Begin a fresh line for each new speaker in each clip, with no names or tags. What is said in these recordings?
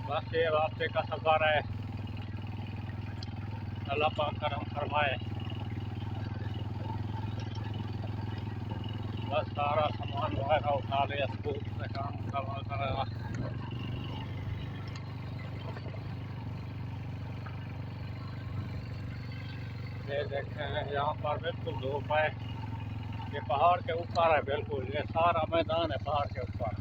बस ये रास्ते का सफ़र है, अल्लाह पाक करम फरमाए। बस सारा सामान वगैरह उठा लिया, स्कूल से काम करवा करेगा। ये देखें यहाँ पर बिल्कुल धूप है, ये पहाड़ के ऊपर है, बिल्कुल ये सारा मैदान है पहाड़ के ऊपर।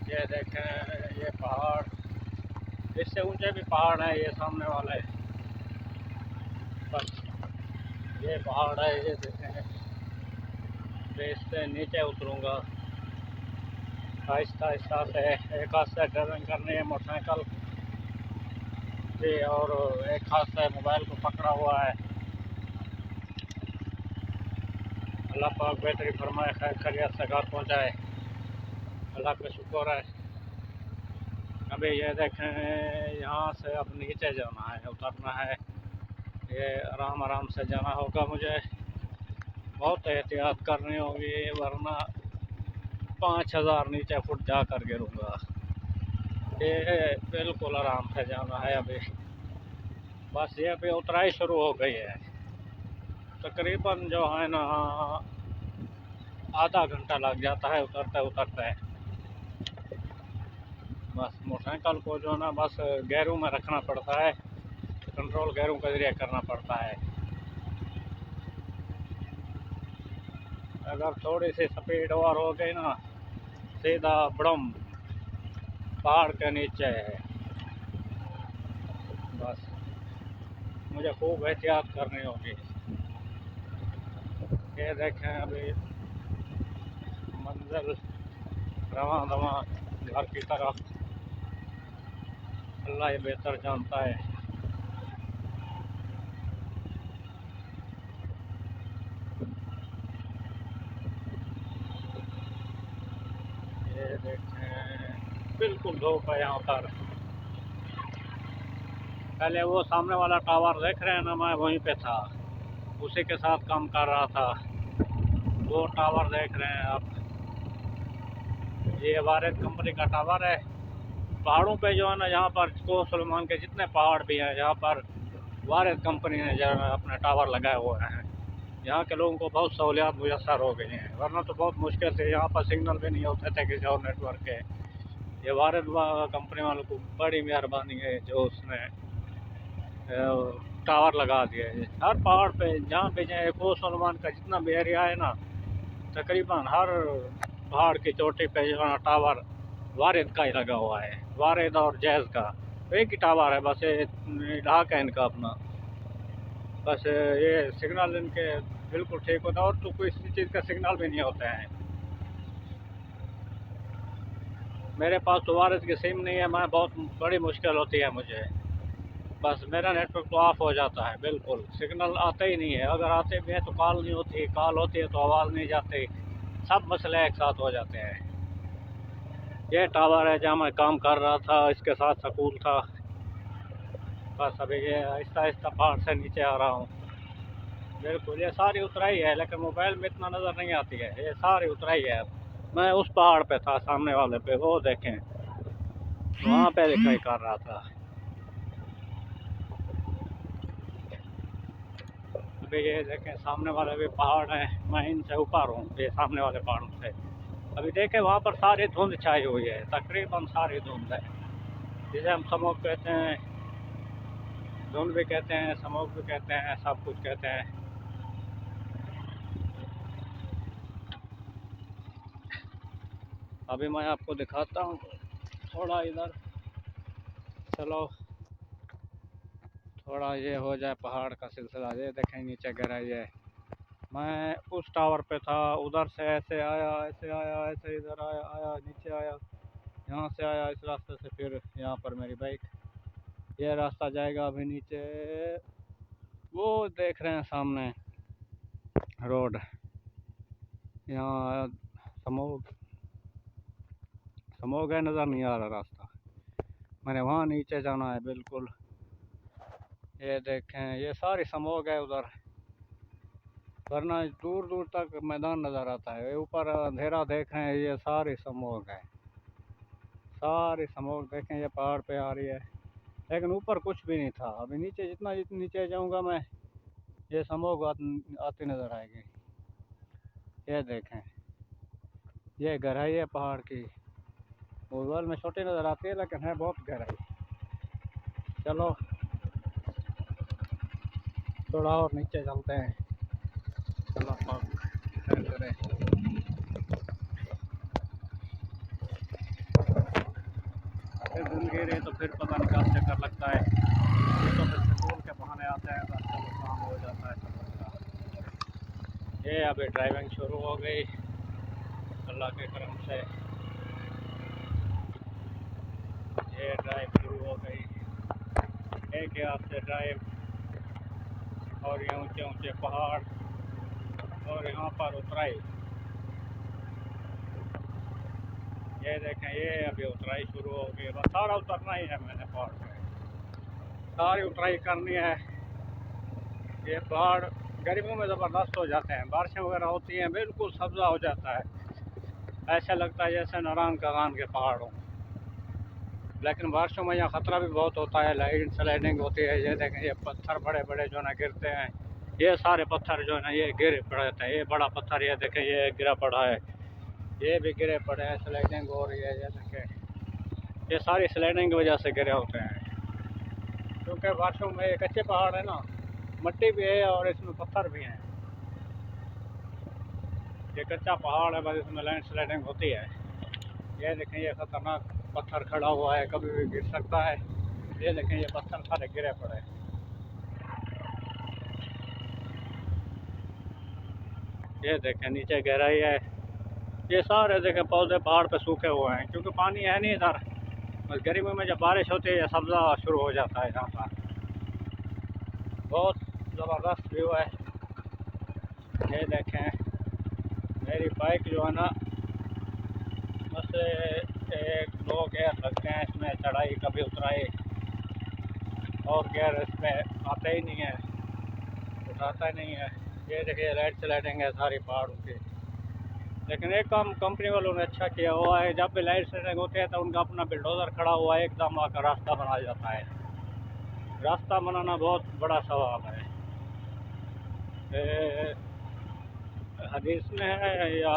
ये देखें ये पहाड़, इससे ऊंचे भी पहाड़ है, ये सामने वाला है। बस ये पहाड़ है, ये देखें। मैं इससे नीचे उतरूंगा आहिस्ता आहिस्ता से। एक हाथ से ड्राइविंग करनी है मोटरसाइकिल जी, और एक हाथ से मोबाइल को पकड़ा हुआ है। अल्लाह पाक बेहतरी फरमाए, खैर खैरियत से घर पहुँचाए, अल्लाह का शुक्र है। अभी ये देखें यहाँ से अब नीचे जाना है, उतरना है। ये आराम आराम से जाना होगा, मुझे बहुत एहतियात करनी होगी, वरना 5000 नीचे फुट जा कर गिरूँगा। ये बिल्कुल आराम से जाना है। अभी बस ये अभी उतराई शुरू हो गई है, तकरीबन जो है ना आधा घंटा लग जाता है उतरते उतरते। बस मोटरसाइकिल को जो ना बस गेयरों में रखना पड़ता है, कंट्रोल गेयरों के जरिए करना पड़ता है। अगर थोड़ी सी स्पीड और हो गई ना, सीधा बड़म पहाड़ के नीचे है। बस मुझे खूब एहतियात करनी होगी। ये देखें अभी मंजिल रवां रवां घर की तरफ, अल्लाह ही बेहतर जानता है। ये देखें बिल्कुल धूप है यहाँ पर। पहले वो सामने वाला टावर देख रहे हैं ना, मैं वहीं पे था, उसी के साथ काम कर रहा था। वो टावर देख रहे हैं आप, ये वारिद कंपनी का टावर है। पहाड़ों पे जो है ना, यहाँ पर को सलमान के जितने पहाड़ भी हैं, यहाँ पर वारिद कंपनी ने जो है अपने टावर लगाए हुए हैं। यहाँ के लोगों को बहुत सहूलियात मुयसर हो गई हैं, वरना तो बहुत मुश्किल से यहाँ पर सिग्नल भी नहीं होते थे किसी और नेटवर्क के। ये वारिद कंपनी वालों को बड़ी मेहरबानी है जो उसने टावर लगा दिया है हर पहाड़ पे। जहाँ पे जाए को सलमान का जितना भी एरिया है ना, तकरीबन हर पहाड़ की चोटी पे जो है टावर वारिद का ही लगा हुआ है, वारिद और जैज़ का। एक ही टावर है बस, ये ढाक है इनका अपना। बस ये सिग्नल इनके बिल्कुल ठीक होता है, और तो कोई चीज़ का सिग्नल भी नहीं होते हैं। मेरे पास तो वारिद की सिम नहीं है, मैं बहुत बड़ी मुश्किल होती है मुझे। बस मेरा नेटवर्क तो ऑफ हो जाता है, बिल्कुल सिग्नल आते ही नहीं है। अगर आते भी हैं तो कॉल नहीं होती, कॉल होती है तो आवाज़ नहीं जाती, सब मसले एक साथ हो जाते हैं। ये टावर है जहाँ मैं काम कर रहा था, इसके साथ स्कूल था। बस अभी ये आहिस्ता आहिस्ता पहाड़ से नीचे आ रहा हूँ। बिल्कुल ये सारी उतराई है, लेकिन मोबाइल में इतना नज़र नहीं आती है, ये सारी उतराई है। मैं उस पहाड़ पे था, सामने वाले पे, वो देखें वहाँ पे दिखाई कर रहा था। अभी ये देखें सामने वाले भी पहाड़ हैं, मैं इनसे ऊपर हूँ, ये सामने वाले पहाड़ों से। अभी देखें वहाँ पर सारी धुंध छाई हुई है, तकरीबन सारी धुंध है, जिसे हम स्मोक कहते हैं, धुंध भी कहते हैं, स्मोक भी कहते हैं, सब कुछ कहते हैं। अभी मैं आपको दिखाता हूँ, थोड़ा इधर चलो, थोड़ा ये हो जाए पहाड़ का सिलसिला। ये देखें नीचे गहराई है। मैं उस टावर पे था, उधर से ऐसे आया, ऐसे आया, ऐसे इधर आया, आया नीचे आया, यहाँ से आया इस रास्ते से, फिर यहाँ पर मेरी बाइक, ये रास्ता जाएगा अभी नीचे, वो देख रहे हैं सामने रोड, यहाँ स्मोक स्मोक है, नज़र नहीं आ रहा रास्ता, मैंने वहाँ नीचे जाना है बिल्कुल। ये देखें, ये सारी स्मोक है उधर, वरना दूर दूर तक मैदान नज़र आता है। ऊपर अंधेरा देख रहे हैं, ये सारी स्मोक है, सारी स्मोक देखें, ये पहाड़ पे आ रही है, लेकिन ऊपर कुछ भी नहीं था। अभी नीचे जितना नीचे जाऊंगा मैं, ये स्मोक आती नज़र आएगी। ये देखें, ये गहराई है पहाड़ की, मोबाइल में छोटी नज़र आती है लेकिन है बहुत गहराई। चलो थोड़ा और नीचे चलते हैं, अल्लाह पाक खैर करे। फिर जिंदगी रही तो फिर पता नहीं कब चक्कर लगता है, तो फिर पेट्रोल के बहाने आते हैं, रास्ते में काम हो जाता है सफर का। ये अभी ड्राइविंग शुरू हो गई अल्लाह के करम से, ये ड्राइव शुरू हो गई, एक ही हाथ से ड्राइव, और ये ऊंचे ऊंचे पहाड़, और यहाँ पर उतराई। ये देखें, ये अभी उतराई शुरू हो गई, बस सारा उतरना ही है मैंने पहाड़ पे, सारी उतराई करनी है। ये पहाड़ गर्मियों में ज़बरदस्त हो जाते हैं, बारिशें वगैरह होती हैं बिल्कुल सब्ज़ा हो जाता है, ऐसा लगता है जैसे नारायण कागान के पहाड़ हों। लेकिन बारिशों में यहाँ ख़तरा भी बहुत होता है, लाइट स्लाइडिंग होती है। ये देखें, ये पत्थर बड़े बड़े जो ना गिरते हैं, ये सारे पत्थर जो है ना ये गिर पड़े थे। ये बड़ा पत्थर ये देखें, ये गिरा पड़ा है, ये भी गिरे पड़े हैं, स्लाइडिंग हो रही है। ये देखें, ये सारी स्लाइडिंग की वजह से गिरे होते हैं, क्योंकि बारिशों में ये कच्चे पहाड़ है ना, मिट्टी भी है और इसमें पत्थर भी हैं। ये कच्चा पहाड़ है, बस इसमें लैंड स्लाइडिंग होती है। ये देखें, ये खतरनाक पत्थर खड़ा हुआ है, कभी भी गिर सकता है। ये देखें, ये पत्थर सारे गिरे पड़े, ये देखें नीचे गहराई है। ये सारे देखें पौधे पहाड़ पे सूखे हुए हैं, क्योंकि पानी है नहीं इधर। बस गर्मी में जब बारिश होती है ये सब्ज़ा शुरू हो जाता है यहाँ पर, बहुत ज़बरदस्त व्यू है। ये देखें, मेरी बाइक जो है ना, बस एक दो गेयर लगते हैं इसमें, चढ़ाई कभी उतराई, और गेयर इसमें आते ही नहीं है, उठाता ही नहीं है। ये देखिए, लाइट स्लाइडिंग है सारी पहाड़ों की। लेकिन एक काम कंपनी वालों ने अच्छा किया हुआ है, जब भी लाइट स्लाइडिंग होती है तो उनका अपना बिल्डोजर खड़ा हुआ है, एकदम आकर रास्ता बना जाता है। रास्ता बनाना बहुत बड़ा सवाल है। हदीस में है या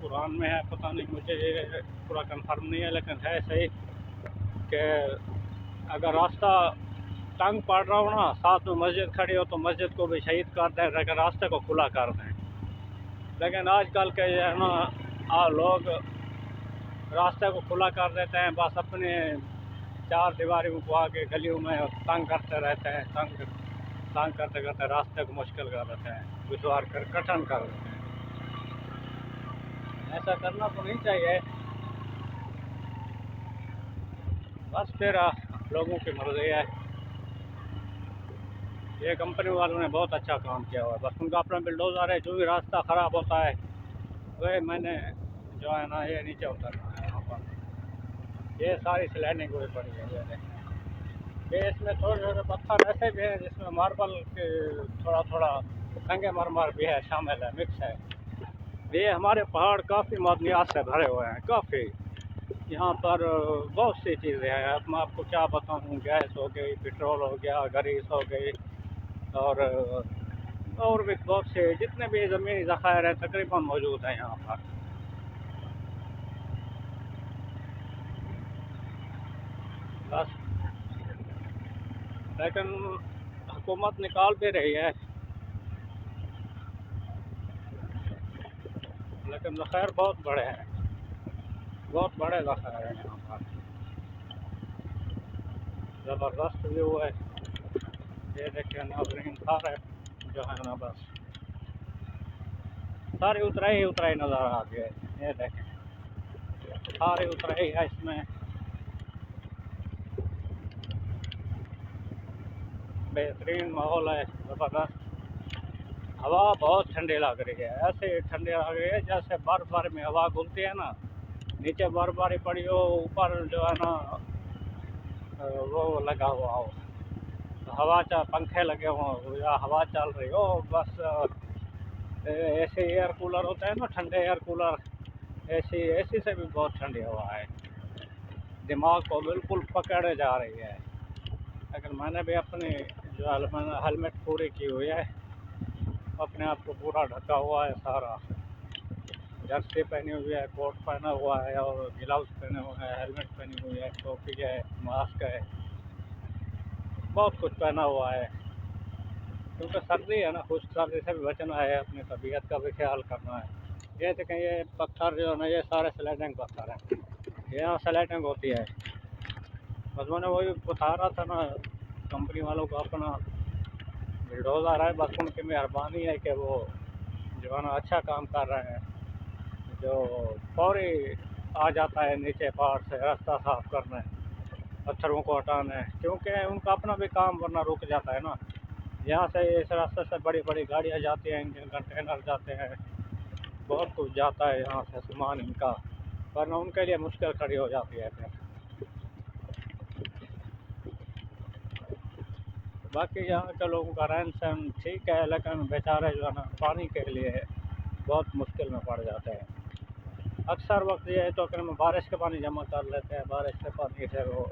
कुरान में है, पता नहीं, मुझे पूरा कंफर्म नहीं है, लेकिन है सही कि अगर रास्ता तंग पड़ रहा हो ना, साथ में मस्जिद खड़ी हो, तो मस्जिद को भी शहीद कर दें, लेकिन रास्ते को खुला कर दें। लेकिन आजकल के जो है ना लोग रास्ते को खुला कर देते हैं, बस अपने चार दीवारियों को आगे गलियों में तंग करते रहते हैं, तंग करते करते रास्ते को मुश्किल कर देते हैं, दुश्वार कर कठिन कर देते हैं। ऐसा करना तो नहीं चाहिए, बस फिर लोगों की मर्जी है। ये कंपनी वालों ने बहुत अच्छा काम किया हुआ है, बस उनका अपना बिल्डोजर है, जो भी रास्ता ख़राब होता है वह मैंने जो है ना ये नीचे उतरना है। यहाँ पर ये सारी स्लाइडिंग हुई पड़ी है, ये इसमें थोड़े छोटे पत्थर ऐसे भी हैं जिसमें मार्बल के थोड़ा थोड़ा संगे मरमर भी है, शामिल है, मिक्स है। ये हमारे पहाड़ काफ़ी मादनियात से भरे हुए हैं, काफ़ी। यहाँ पर बहुत सी चीज़ें हैं, अब मैं आपको क्या बताऊँ, गैस हो गई, पेट्रोल हो गया, गरीस हो गई, और भी बहुत से जितने भी ज़मीनी ज़खायर हैं तकरीबन मौजूद हैं यहाँ पर। बस लेकिन हुकूमत निकाल भी रही है, लेकिन ज़खायर बहुत बड़े हैं, बहुत बड़े ज़खायर हैं यहाँ पर, ज़बरदस्त व्यू है। ये देखिए नाज़रीन, सारे जो है ना बस सारी उतराई ही उतराई नज़र आ गई है। ये देखें, सारे उतर ही है इसमें। बेहतरीन माहौल है, ज़बरदस्त। हवा बहुत ठंडी लग रही है, ऐसे ठंडी लग रही है जैसे बर्फबारी में हवा घूमती है ना, नीचे बर्फबारी पड़ी हो, ऊपर जो है ना वो लगा हुआ हो, हवा चल पंखे लगे हों या हवा चल रही हो, बस ऐसे एयर कूलर होता है ना, ठंडे एयर कूलर, एसी एसी से भी बहुत ठंडी हवा है, दिमाग को बिल्कुल पकड़े जा रही है। लेकिन मैंने भी अपनी जो हेलमेट पूरी की हुई है, अपने आप को पूरा ढका हुआ है सारा, जर्सी पहनी हुई है, कोट पहना हुआ है और ग्लव्स पहने हुए हैं, हेलमेट पहनी हुई है, टोपी है, मास्क है, बहुत कुछ पहना हुआ है, क्योंकि सर्दी है ना, खुश्क सर्दी से भी बचना है, अपनी तबीयत का भी ख्याल करना है। ये देखें, ये पत्थर जो है ना, ये सारे स्लाइडिंग पत्थर हैं, यहाँ स्लाइडिंग होती है। बस मैंने वही बता रहा था ना, कंपनी वालों को अपना बुलडोज़र है, बस उनकी मेहरबानी है कि वो जो है ना अच्छा काम कर रहे हैं, जो फौरी आ जाता है नीचे पहाड़ से रास्ता साफ करने, पत्थरों को हटाना है, क्योंकि उनका अपना भी काम वरना रुक जाता है ना। यहाँ से इस रास्ते से बड़ी बड़ी गाड़ियाँ जाती हैं, इंजन कंटेनर जाते हैं, बहुत कुछ जाता है यहाँ से सामान इनका, वरना उनके लिए मुश्किल खड़ी हो जाती है फिर। बाकी यहाँ के लोगों का रहन सहन ठीक है, लेकिन बेचारे जो है ना पानी के लिए बहुत मुश्किल में पड़ जाते हैं। अक्सर वक्त ये है तो कि हम बारिश का पानी जमा कर लेते हैं, बारिश के पानी से वो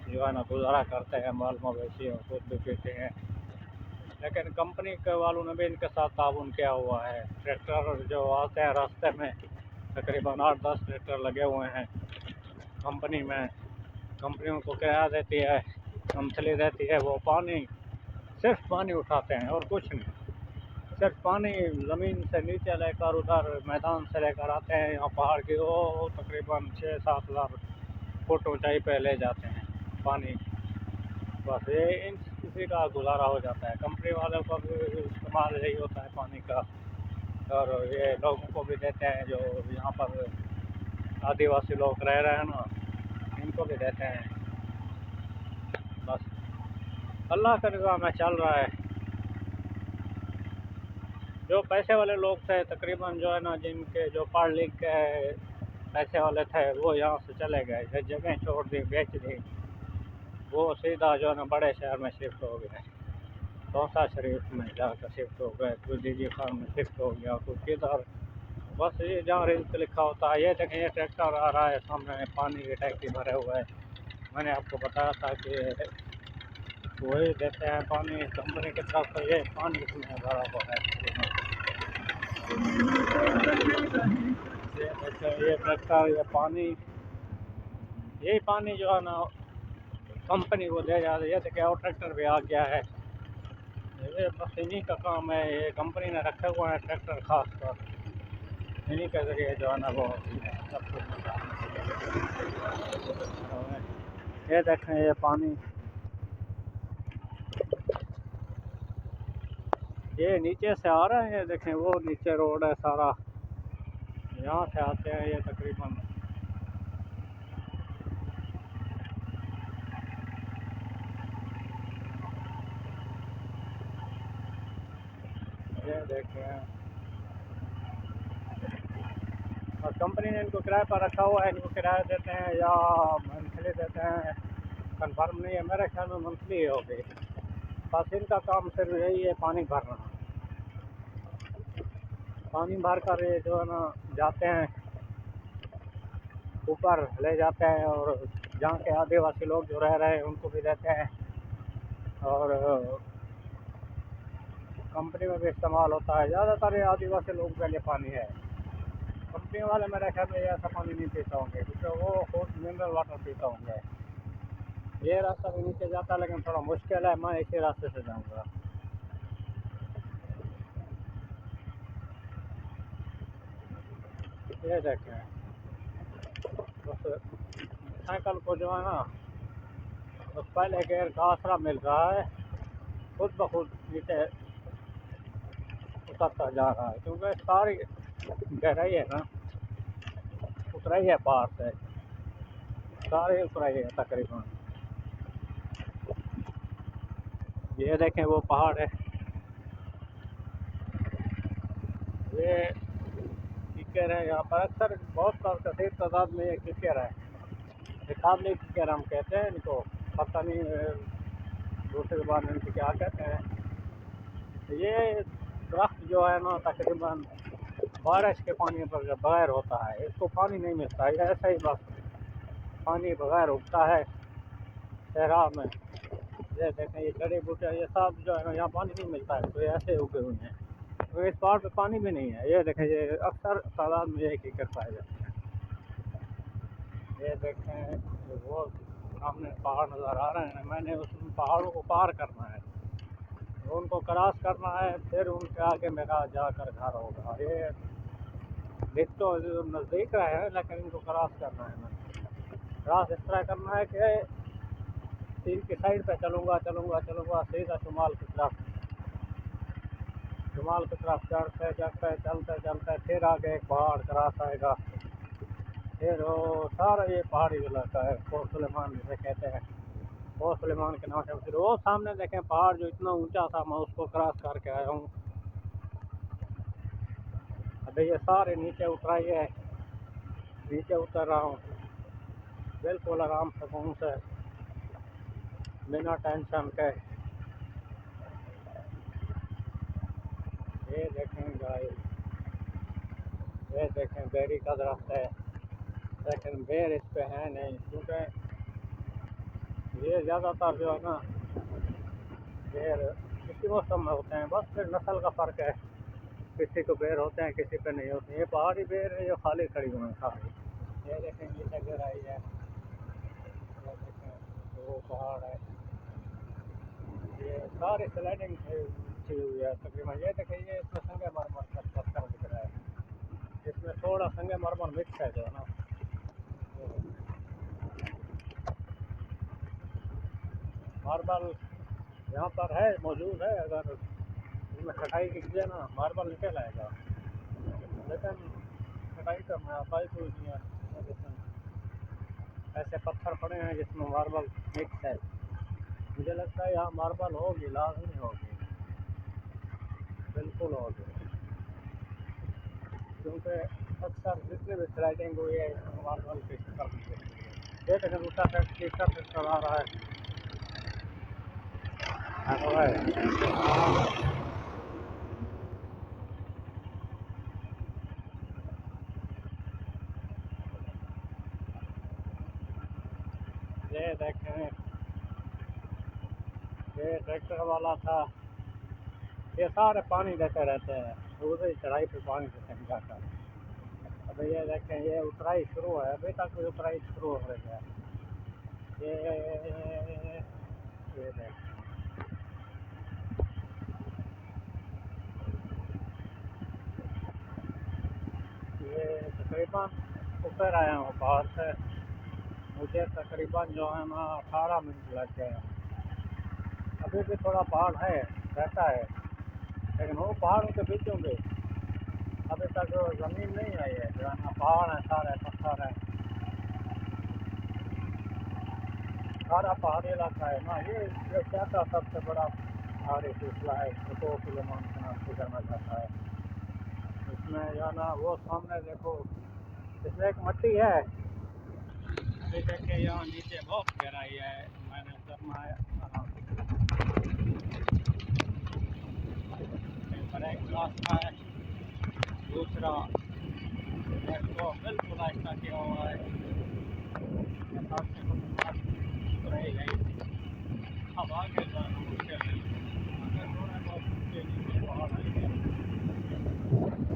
जो है ना गुजारा करते हैं, माल मवेशी और खुद भी पीते हैं। लेकिन कंपनी के वालों ने भी इनके साथ ताउन किया हुआ है। ट्रैक्टर जो आते हैं रास्ते में, तकरीबन 8-10 ट्रैक्टर लगे हुए हैं कंपनी में, कंपनी उनको किराया देती है, मंथली देती है, वो पानी सिर्फ पानी उठाते हैं और कुछ नहीं, सिर्फ पानी ज़मीन से नीचे लेकर उधर मैदान से लेकर आते हैं, यहाँ पहाड़ की वो तकरीबन 6-7 हज़ार फुट ऊंचाई पे ले जाते हैं पानी। बस ये इन किसी का गुजारा हो जाता है, कंपनी वालों का भी इस्तेमाल यही होता है पानी का, और ये लोगों को भी देते हैं जो यहाँ पर आदिवासी लोग रह रहे हैं ना, इनको भी देते हैं। बस अल्लाह का निज़ाम है, चल रहा है। जो पैसे वाले लोग थे तकरीबन जो है ना, जिनके जो पढ़ लिख के पैसे वाले थे, वो यहाँ से चले गए, जगह छोड़ दी, बेच दी, वो सीधा जो है ना बड़े शहर में शिफ्ट हो गए, तोसा शरीफ में जाकर शिफ्ट हो गए, कोई डीजी खान में शिफ्ट हो गया, कोई किधर। बस ये जहाँ रिस्क लिखा होता है। ये देखें, ये ट्रैक्टर आ रहा है सामने, पानी की टैंकी भरे हुए है, मैंने आपको बताया था कि वही देते हैं पानी कंपनी की तरफ से, ये पानी इसमें भरा हुआ है। ये ट्रैक्टर, ये पानी, यही पानी जो है ना कंपनी को दे जाते हैं। ये देखिए और ट्रैक्टर भी आ गया है, ये बस इन्हीं का काम है, ये कंपनी ने रखे हुए हैं ट्रैक्टर खास कर, इन्हीं के ज़रिए जो है ना वो सब कुछ। ये देखें, ये पानी ये नीचे से आ रहा है, ये देखें वो नीचे रोड है सारा, यहाँ से आते हैं ये तकरीबन। ये देखें, और कंपनी ने इनको किराए पर रखा हुआ है, इनको किराया देते हैं या मंथली देते हैं, कंफर्म नहीं है, मेरे ख्याल में मंथली हो गई। बस इनका काम सिर्फ यही है पानी भरना, पानी भर कर ये जो है ना जाते हैं ऊपर ले जाते हैं, और जहाँ के आदिवासी लोग जो रह रहे हैं उनको भी देते हैं, और कंपनी में भी इस्तेमाल होता है। ज़्यादातर ये आदिवासी लोगों के लिए पानी है, कंपनी वाले मेरे ख्याल में ऐसा पानी नहीं पीता होंगे, क्योंकि वो खुद मिनरल वाटर पीता होंगे। ये रास्ता भी नीचे जाता है, लेकिन थोड़ा मुश्किल है, मैं इसी रास्ते से जाऊँगा। ये देखें, बस साइकिल को जो है ना तो पहले गेयर का आसरा मिल रहा है, खुद ब खुद नीचे उतरता जा रहा है, क्योंकि सारी गहराई है ना, उतराई है पहाड़ से, सारे उतराई है तकरीबन। ये देखें वो पहाड़ है, ये कीचड़ है यहाँ पर। अक्सर बहुत कसीर तादाद में ये कीचड़ है, काबली कीचड़ हम कहते हैं इनको, पता नहीं दूसरी बार इनसे क्या कहते हैं। ये दरख्त जो है ना तकरीबन बारिश के पानी पर बगैर होता है, इसको पानी नहीं मिलता है, ऐसा ही बस पानी बगैर उगता है सहरा में। ये देखें ये जड़ी बूटियाँ ये सब जो है ना यहाँ पानी नहीं मिलता है, तो ये ऐसे उगे हुए हैं, तो इस पहाड़ पे पानी भी नहीं है। ये देखें ये अक्सर तादाद में एक कीचड़ पाए जाते हैं। ये देखें वो सामने पहाड़ नज़र आ रहे हैं, मैंने उस पहाड़ों को पार करना है, उनको क्रॉस करना है, फिर उनके आगे मेरा जाकर घर होगा। ये दिख तो नज़दीक रहे हैं लेकिन इनको क्रॉस करना है। मैं क्रॉस इस तरह करना है कि तीर की साइड पे चलूँगा सीधा शुमाल की तरफ चढ़ते चलते फिर आगे एक पहाड़ क्रॉस आएगा, फिर वो सारा ये पहाड़ी इलाका है, कोट सुलेमान जिसे कहते हैं, कोट सुलेमान के नाम से। फिर वो सामने देखें पहाड़ जो इतना ऊंचा था, मैं उसको क्रॉस करके आया हूँ। अभी ये सारे नीचे उतराइए, नीचे उतर रहा हूँ बिल्कुल आराम सुकून से, बिना टेंशन के। ये देखें गाइस, ये देखें बेरी का दरख्त है, लेकिन बेर इस पे है नहीं, क्योंकि ये ज़्यादातर जो है ना बेर इसी मौसम में होते हैं, बस फिर नस्ल का फ़र्क है, किसी को बेर होते हैं किसी पे नहीं होते। ये पहाड़ी बेर है जो खाली खड़ी हुई है सारी। ये देखें नीचे गहराई है, ये देखें वो पहाड़ है, ये सारी स्लाइडिंग की हुई है तकरीबन। ये देखें ये इसमें संगे मरमर का पत्थर दिख रहा है, इसमें थोड़ा संगे मरमर मिक्स है जो है ना। मार्बल यहाँ पर है, मौजूद है, अगर इसमें कटाई कीजिए ना मार्बल निकल आएगा, लेकिन कटाई करना आसाई कोई नहीं है। ऐसे पत्थर पड़े हैं जिसमें मार्बल मिक्स है, मुझे लगता है यहाँ मार्बल होगी, लाजमी होगी, बिल्कुल होगी, क्योंकि अक्सर जितने भी स्लाइडिंग हुई है इसमें मार्बल की शक्ल में। ये देखें दूसरा ट्रैक्टर आ रहा है। ये देखें ये ट्रैक्टर वाला था, ये सारे पानी देते रहते हैं, दूसरी चढ़ाई पे पानी देते हैं जाकर। अभी ये देखें ये उतराई शुरू है, अभी तक उतराई शुरू हो रही है। ये देखें ये तकरीबन ऊपर आया हूँ पहाड़ से, मुझे तकरीबन जो है ना 18 मिनट लग गए। अभी भी थोड़ा पहाड़ है रहता है, लेकिन वो पहाड़ों के बीचों बीच अभी तक ज़मीन नहीं आई है, जो है ना पहाड़ है, सारे पत्थर है, सारा पहाड़ी इलाका है ना। ये एशिया का सबसे बड़ा पहाड़ी सिलसिला है, इसको सुलेमान के नाम से जाना जाता है। इसमें जो है ना वो सामने देखो, इसमें एक मट्टी है, अभी देखे यहाँ नीचे बहुत गहराई है, मैंने करना है एक रास्ता है, दूसरा तो बिल्कुल आहिस्ता किया हुआ है, रही गई। अब आगे जाना मुश्किल है,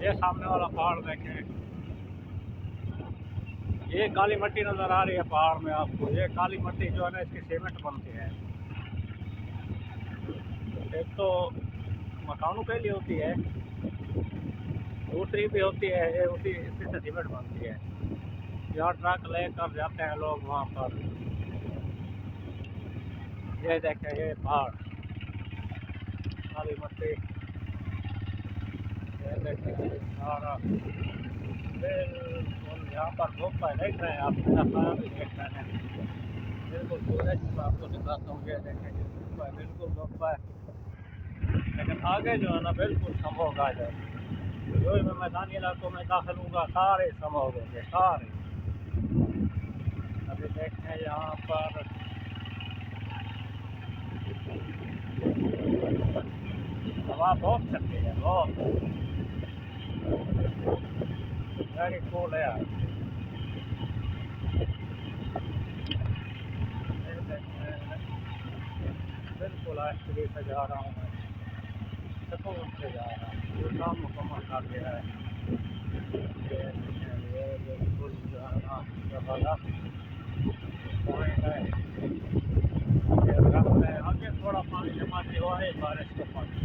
ये सामने वाला पहाड़ देखें, ये काली मिट्टी नज़र आ रही है पहाड़ में आपको। ये काली मिट्टी जो है ना इसकी सीमेंट बनती है, एक तो मकानों के लिए होती है, दूसरी भी होती है ये उसी इसी से सीमेंट बनती है। यहाँ ट्रक लेकर जाते हैं लोग वहाँ पर। ये देखें ये पहाड़ काली मिट्टी, ये देखें सारा बिल्कुल यहाँ पर धूप है, देख रहे हैं आप, मेरा साया भी देख रहे हैं। बिल्कुल सूरज मैं आपको दिखाता हूँ, ये देखें कि धूप है, बिल्कुल धूप है। लेकिन आगे जो है ना बिल्कुल स्मॉग आ जाए। जो ही मैं मैदानी इलाकों में दाखिल हूँगा सारे स्मॉग होंगे, सारे। अभी देखें यहाँ पर हवा बहुत चलती है, बहुत वेरी कूल है यार। बिल्कुल आहिस्ते से जा रहा हूँ मैं, सुकून से जा रहा हूँ। वो काम मुकम्मल कर दिया है, ये बिल्कुल जो है ना जबरदस्त पॉइंट है। आगे थोड़ा पानी जमा हुआ है, बारिश का पानी,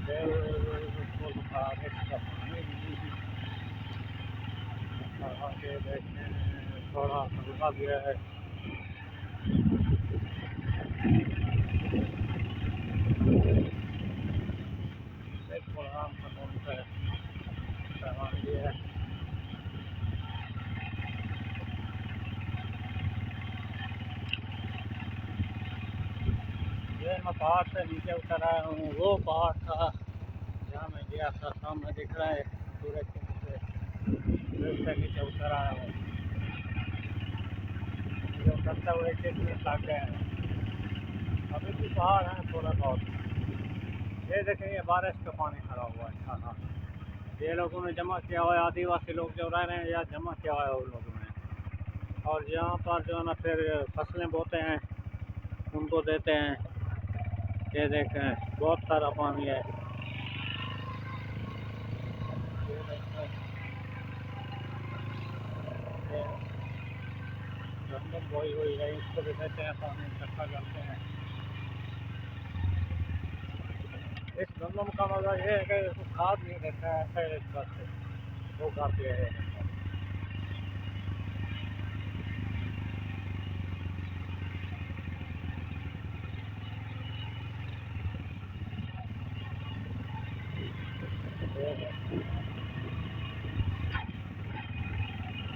बिल्कुल बारिश का पानी। आगे देखें थोड़ा हल्का गया है। बिल्कुल आराम कानून पे सामान ये है। ये मैं पहाड़ से नीचे उतर आया हूँ, वो पहाड़ था जहाँ मैं गया था, सामने दिख रहा है सूरज के नीचे, से नीचे उतर आया हूँ। मुझे उतरते हुए 6 मिनट लग गए हैं। अभी भी पहाड़ है थोड़ा बहुत। ये देखें, ये बारिश का पानी खड़ा हुआ है। हाँ हाँ, ये लोगों ने जमा किया हुआ है, आदिवासी लोग जो रह रहे हैं या जमा किया हुआ है उन लोगों ने। और यहाँ पर जो है ना फिर फसलें बोते हैं, उनको देते हैं। ये देखें बहुत सारा पानी है। गंदम बोई हुई है, इसको भी देते हैं पानी, इकट्ठा करते हैं। इस गंदम का मजा ये है कि इसको खाद नहीं देता है, ऐसे इस बात से वो काफी है।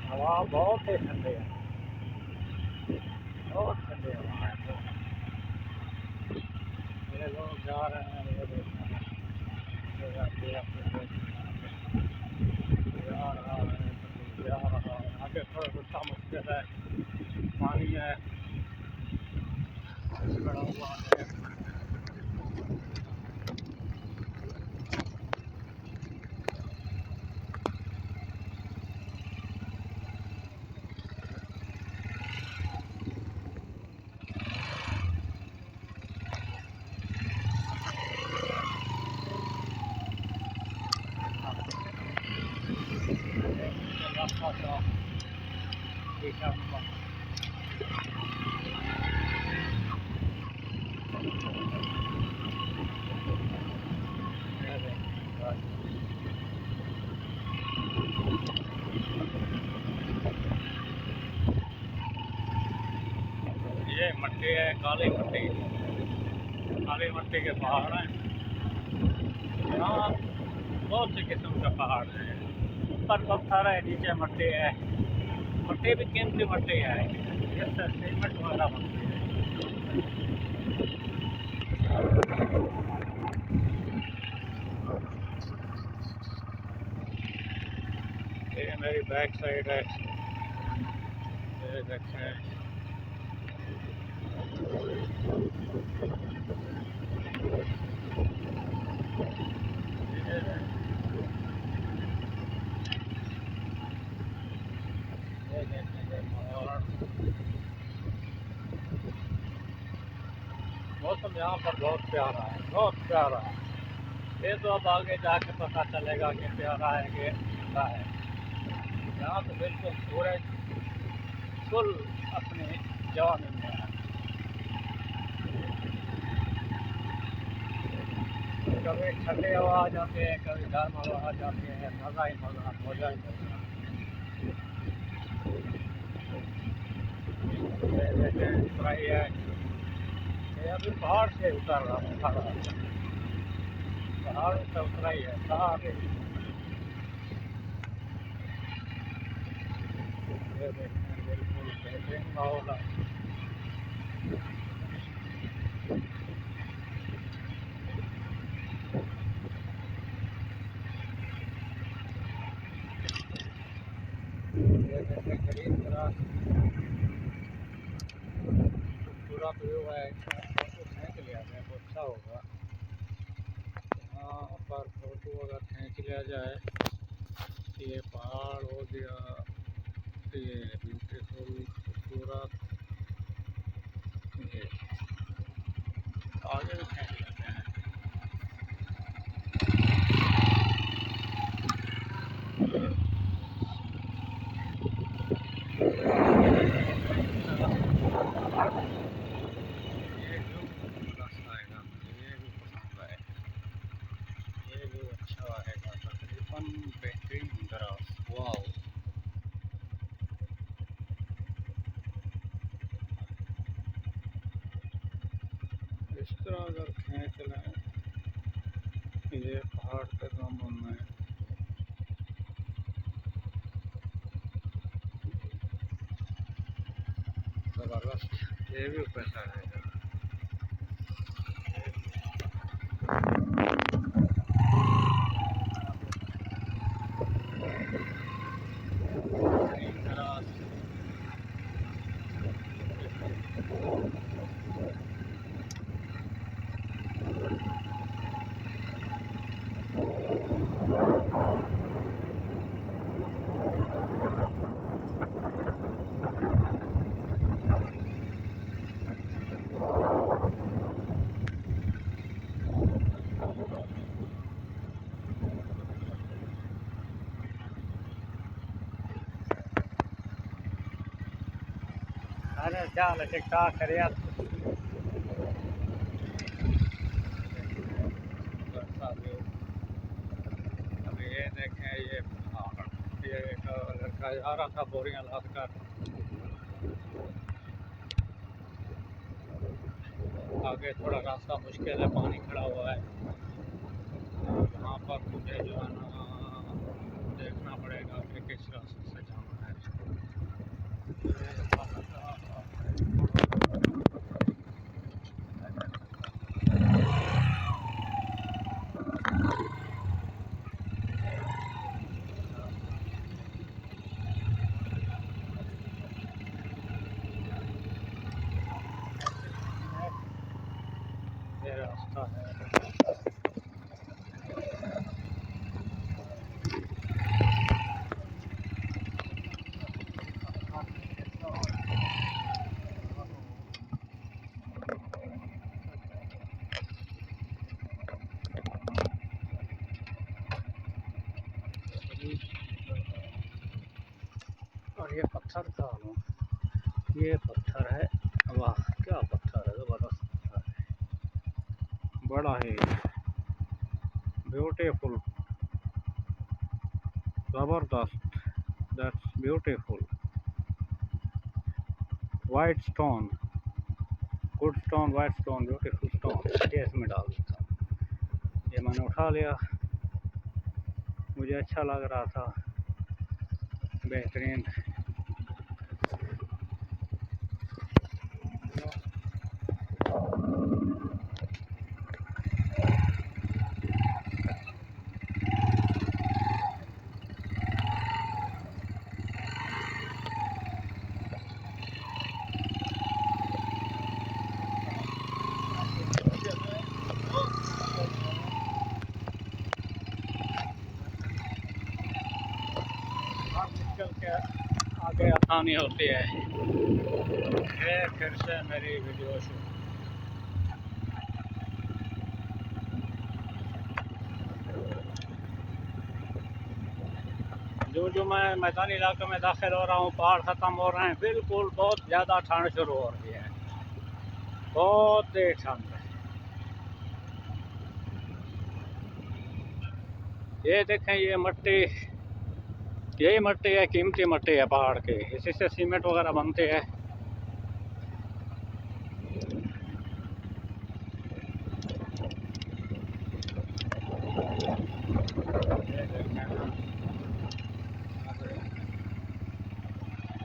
हवा बहुत ही ठंडी है, बहुत ठंडी हवा है। ये लोग जा रहे हैं, ये देखना है, जा रहा है। आगे थोड़ा गुस्सा मुश्किल है, पानी है खड़ा हुआ है। ये मट्टी है, काली मट्टी, काली मट्टी के पहाड़ हैं। यहाँ बहुत से किस्म के पहाड़ हैं, ऊपर पत्थर है, नीचे मट्टी है। मट्टी भी कीमती मट्टी है, जैसे सीमेंट वगैरह बनती है। ये मेरी बैक साइड है, ये देखें। मौसम यहाँ पर बहुत प्यारा है, बहुत प्यारा है। ये तो अब आगे जाके पता चलेगा कि प्यारा है कि क्या है। यहाँ तो बिल्कुल सूरज फुल अपने जवानी में है। कभी ठंडी हवा आ जाती है, कभी गर्म हवा आ जाती है, मज़ा ही मज़ा, मज़ा ही मज़ा। है ये अभी पहाड़ से उतर रहा है, पहाड़ से उतरा ही है सारे। ये देखें बिल्कुल बेहतरीन माहौल है। ये देखें करीब तरह पूरा व्यू है। फोटो खींच लिया जाए तो अच्छा होगा। यहाँ पर फोटो अगर खींच लिया जाए, ये पहाड़ हो गया, ये ब्यूटीफुल खूबसूरत, ये आगे भी खींच लेते हैं। ये व्यू मस्त आएगा, ये व्यू पसंद आए, ये व्यू अच्छा आएगा। तकरीबन बेहतरीन ग्रास, वाओ। इस तरह अगर खींच लें, ये पहाड़ के दामन में ज़बरदस्त, ये भी पैसा आएगा। अरे चल ठीक ठाक खैरियत। अभी ये देखें, ये पहाड़, ये एक लड़का जा रहा था बोरियां लाद कर, आगे थोड़ा रास्ता मुश्किल है, पानी खड़ा हुआ है। यहाँ पर मुझे जो है ना देखना पड़ेगा कि किस रास्ते से जाना है। ये रास्ता है। और ये पत्थर का, ये पत्थर है, वाह क्या पत्थर है, ज़बरदस्त पत्थर है, बड़ा ही ब्यूटीफुल, ज़बरदस्त, that's beautiful, white stone, good stone, white stone, beautiful stone. ये इसमें डाल देता हूँ। ये मैंने उठा लिया, मुझे अच्छा लग रहा था, बेहतरीन। मुश्किल के आगे आसानी होती है। ये फिर से मेरी वीडियो शुरू। जो जो मैं मैदानी इलाके में दाखिल हो रहा हूँ, पहाड़ ख़त्म हो रहे हैं बिल्कुल, बहुत ज़्यादा ठंड शुरू हो रही है, बहुत तेज ठंड है। ये देखें, ये मट्टी, यही मट्टी है, कीमती मट्टी है पहाड़ की, इसी से सीमेंट वगैरह बनते हैं।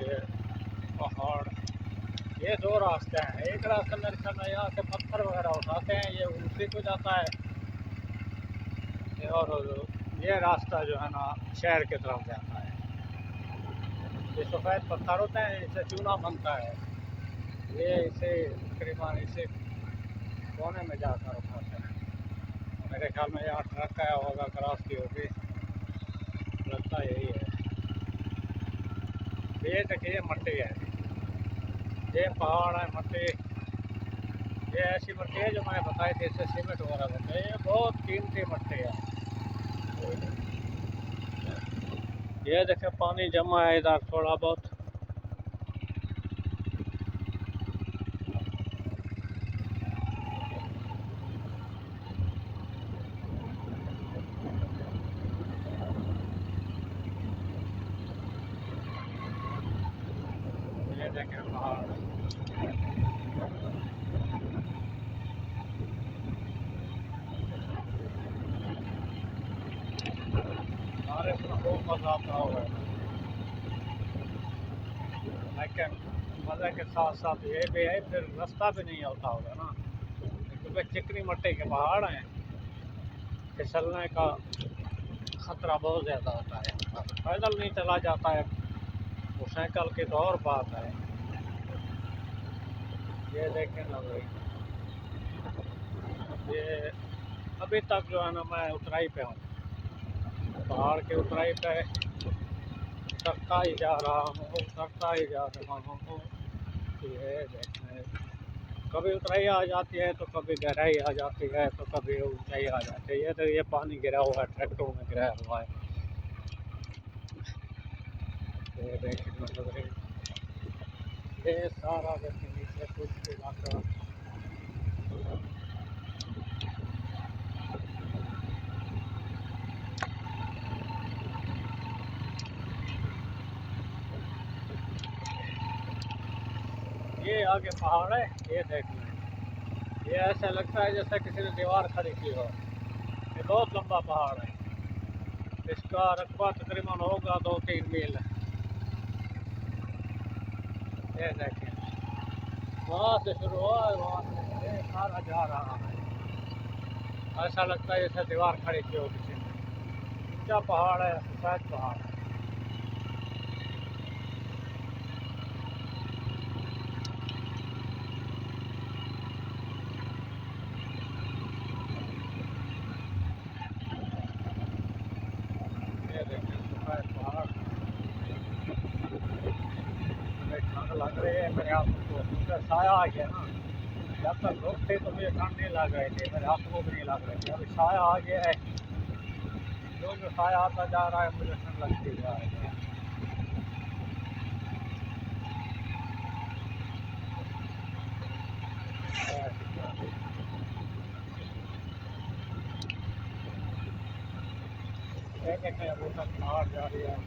ये ये दो रास्ते हैं। एक रास्ता मेरे ख्याल में यहाँ से पत्थर वगैरह उठाते हैं, ये उसी को जाता है, और ये रास्ता जो है ना शहर की तरफ जाता है। ये सफ़ेद पत्थर होते हैं, इससे चूना बनता है, ये इसे तकरीबन इसे कोने में जाकर उठाते हैं। मेरे ख्याल में यहाँ ट्रक आया होगा, क्रॉस की होगी, लगता यही है। ये देखिए मट्टी है, ये पहाड़ है, मट्टी, ये ऐसी मट्टी है जो मैंने बताई थी, इससे सीमेंट वगैरह बनता है। ये बहुत कीमती मट्टी है। ये देखे पानी जमा है इधर थोड़ा बहुत। ये देखे पहाड़, बारिश में खूब मजा आता होगा, लेकिन मज़े के साथ साथ ये भी है फिर रास्ता भी नहीं होता होगा ना, क्योंकि चिकनी मिट्टी के पहाड़ हैं, फिसलने का खतरा बहुत ज़्यादा होता है। पैदल नहीं चला जाता है, वो साइकिल की तो और बात है। ये देखें ना भाई, ये अभी तक जो है ना मैं ऊंचाई पे हूँ, पहाड़ के ऊंचाई पे उतरता ही जा रहा हूँ, उतरता ही जा रहा हूँ। ये देखने, कभी ऊंचाई आ जाती है तो कभी गहराई आ जाती है तो कभी ऊंचाई आ जाती है। ये तो ये पानी गिरा हुआ है, ट्रैक्टरों में गिरा हुआ है। ये देखिए मतलब ये सारा देखिए नीचे कुछ इलाका, ये आगे पहाड़ है, ये देखना, ये ऐसा लगता है जैसे किसी ने दीवार खड़ी की हो। ये बहुत लंबा पहाड़ है, इसका रकबा तकरीबन होगा 2-3 मील। ये देखिए वहाँ से शुरू हुआ है, वहाँ से ये सारा जा रहा है, ऐसा लगता है जैसे दीवार खड़ी की हो किसी ने। ऊंचा पहाड़ है, सफेद पहाड़ है। ये देखिए सफेद पहाड़, ठंड लग रही है मेरे हाथ को, क्योंकि साया आ गया ना। जब तक धूप थी तो मुझे ठंड नहीं लग रही थी, मेरे हाथ को भी नहीं लग रही थी। अभी साया आ गया है, जो साया आता जा रहा है मुझे ठंड लगती जा रही है। ये देखें अभी तक पहाड़ जा रही है।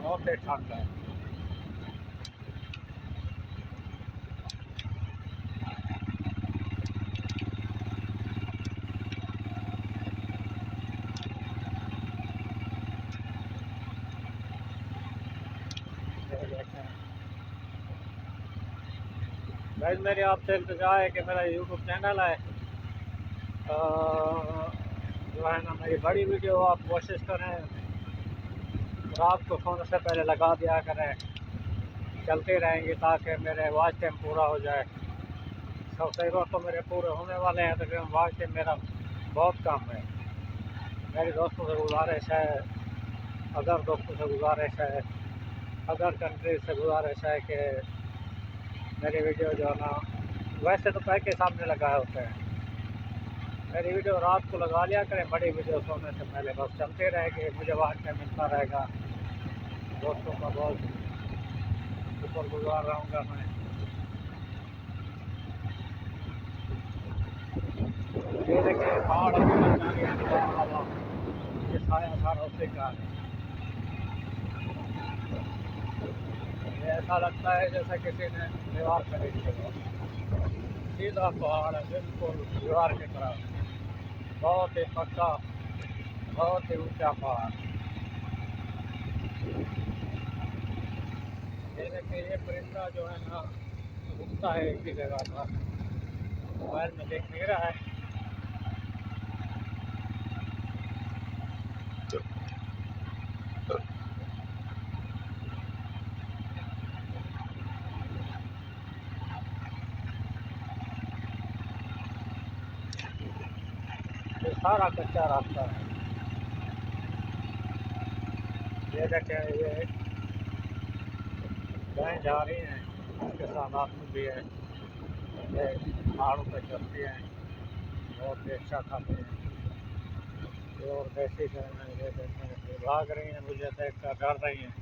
बहुत ही ठंड है। गाइस मेरी आपसे इल्तिजा है कि मेरा यूट्यूब चैनल है, जो है ना मेरी बड़ी वीडियो आप कोशिश करें रात को सोने से पहले लगा दिया करें, चलती रहेंगी ताकि मेरे वॉच टाइम पूरा हो जाए। सब्सक्राइबर तो मेरे पूरे होने वाले हैं, तकरीबन वॉच टाइम मेरा बहुत कम है। मेरे दोस्तों से गुजारिश है, अदर दोस्तों से गुजारिश है, अदर कंट्री से गुजारिश है कि मेरी वीडियो जो है ना, वैसे तो पैक के सामने लगाए होते हैं, मेरी वीडियो रात को लगा लिया करें, बड़ी वीडियो सोने से पहले बस चलते रहेगी, मुझे वॉच टाइम मिलता रहेगा। दोस्तों का बहुत शुक्रगुजार रहूँगा मैं। ये देखिए पहाड़ अभी तक जारी है, ये साया सारा उसी का है। ऐसा लगता है जैसे किसी ने दीवार खरीदी हो। सीधा पहाड़ है, बिल्कुल दीवार की तरह। बहुत ही पक्का, बहुत ही ऊंचा पहाड़। ये देखिए, ये परिंदा जो है ना रुकता है एक ही जगह पर। मोबाइल में देख नहीं रहा है। ये सारा कच्चा रास्ता है। ये देखें, ये गाय जा रही हैं, उसके साथ आदमी भी है। ये पहाड़ों पर चलती हैं, बहुत ही अच्छा खाते हैं। ये और देसी गाय हैं, ये देखें, ये भाग रही हैं, मुझे देख कर डर रही हैं,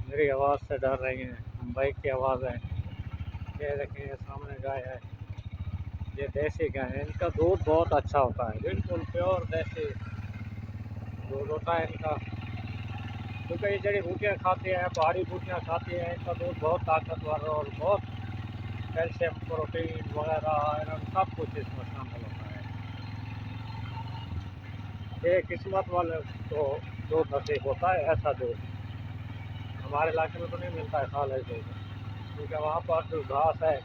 मेरी आवाज़ से डर रही हैं। बाइक की आवाज़ है। ये देखें, ये सामने गाय है, ये देसी गाय है। इनका दूध बहुत अच्छा होता है, बिल्कुल प्योर देसी दूध होता है इनका। क्योंकि ये जड़ी बूटियाँ खाती हैं, पहाड़ी बूटियाँ खाती हैं, इनका दूध बहुत ताकतवर और बहुत कैल्शियम, प्रोटीन वगैरह, आयरन सब कुछ इसमें शामिल होता है। ये किस्मत वाले को दूध नसीब होता है, ऐसा दूध हमारे इलाके में तो नहीं मिलता है खाल है दूध। क्योंकि वहाँ पर जो घास है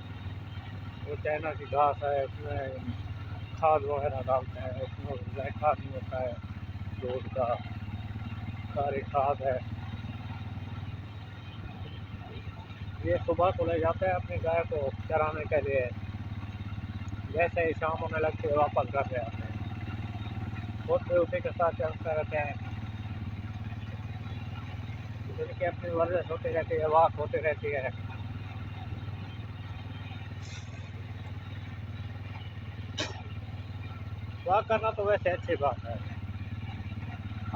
वो चाइना की घास है, उसमें खाद वगैरह डालते हैं, उसमें जायका नहीं होता है दूध का, सारी खाद है। ये सुबह को ले जाते हैं अपनी गाय को चराने के लिए, जैसे ही शाम होने लगती है वापस घर ले आते हैं। खुद भी उसी के साथ चलते रहते हैं, जिनकी अपनी वर्जिश होती रहती है, वॉक होती रहती है। वॉक करना तो वैसे अच्छी बात है,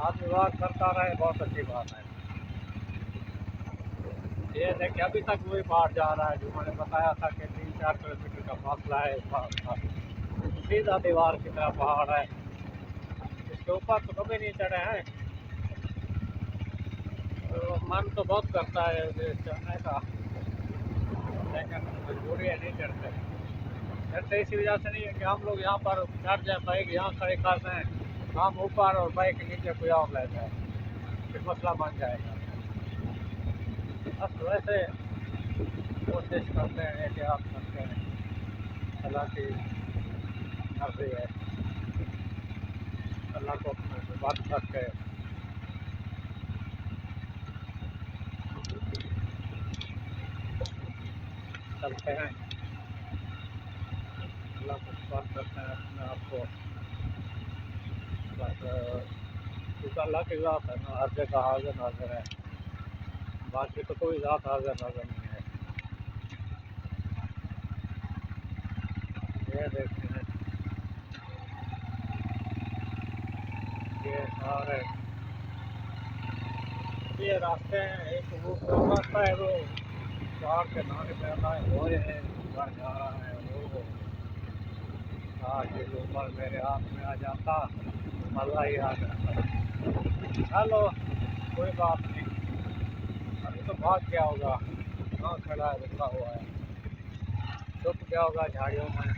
आदमी वॉक करता रहे, बहुत अच्छी बात है। ये देखिए, अभी तक वही पहाड़ जा रहा है जो मैंने बताया था कि 3-4 किलोमीटर का फासला है इस पहाड़ का। सीधा दीवार की तरह पहाड़ है, इसके ऊपर तो कभी नहीं चढ़े हैं। तो मन तो बहुत करता है चढ़ने का, लेकिन मजबूरी है, नहीं चढ़ते। चढ़ते इसी वजह से नहीं है कि हम लोग यहाँ पर चढ़ जाए, बाइक यहाँ खड़े कर दें, हम ऊपर और बाइक नीचे कोई और ले जाए, फिर मसला बन जाएगा। बस वैसे कोशिश करते हैं, एहतियात करते हैं, अल्लाह की मर्जी है, अल्लाह को अपने से बात करके चलते हैं। अल्लाह को बात करते हैं अपने आप को। बस क्योंकि अल्लाह की ज़ात है ना, हर जगह हाजिर नाजिर है, बाकी तो कोई ज़ात हाजिर नाजिर नहीं है। ये देखते हैं, ये सारे ये रास्ते हैं। एक वो रास्ता है, वो पहाड़ के नाले पे आता है, वो ये है घर जा रहा है। वो काश ये ऊपर मेरे हाथ में आ जाता, मज़ा ही आ जाता। चलो कोई बात नहीं, अभी तो भाग गया होगा, कहाँ खड़ा है, रुका हुआ है, छुप गया होगा झाड़ियों में।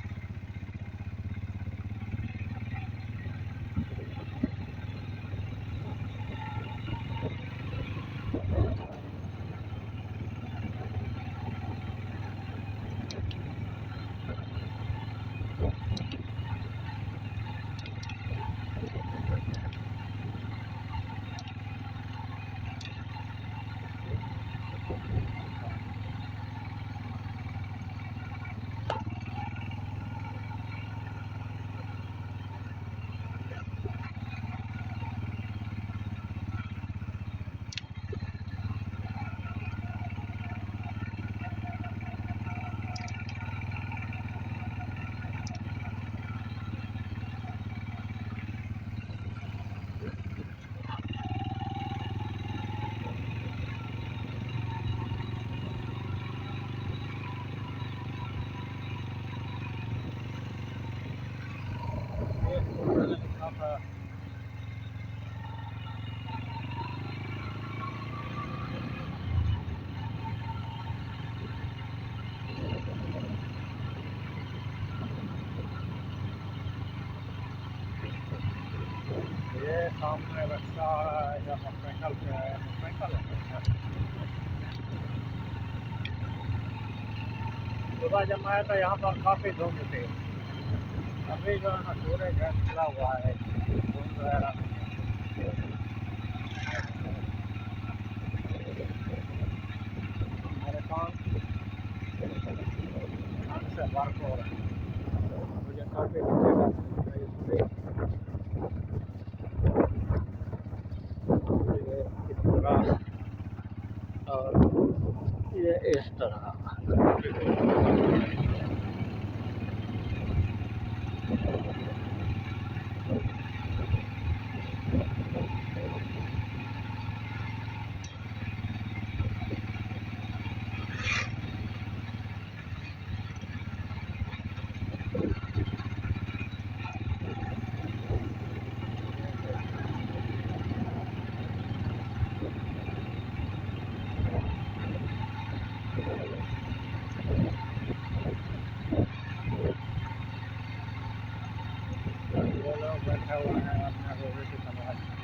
सामने रक्षा है या मोटरसाइकिल पे है, मोटरसाइकिल है। सुबह जब मैं आया था यहाँ पर काफ़ी धुंध थी, अभी जो है ना सूरज है निकला हुआ है, धुंध वगैरह नहीं है। मेरे पास ठंड से वर्क हो रहा है, मुझे काफ़ी नीचे का इसलिए ये इस तरह और ये इस तरह। ये लोग बैठे हुए हैं अपने रोजे की तलाश में।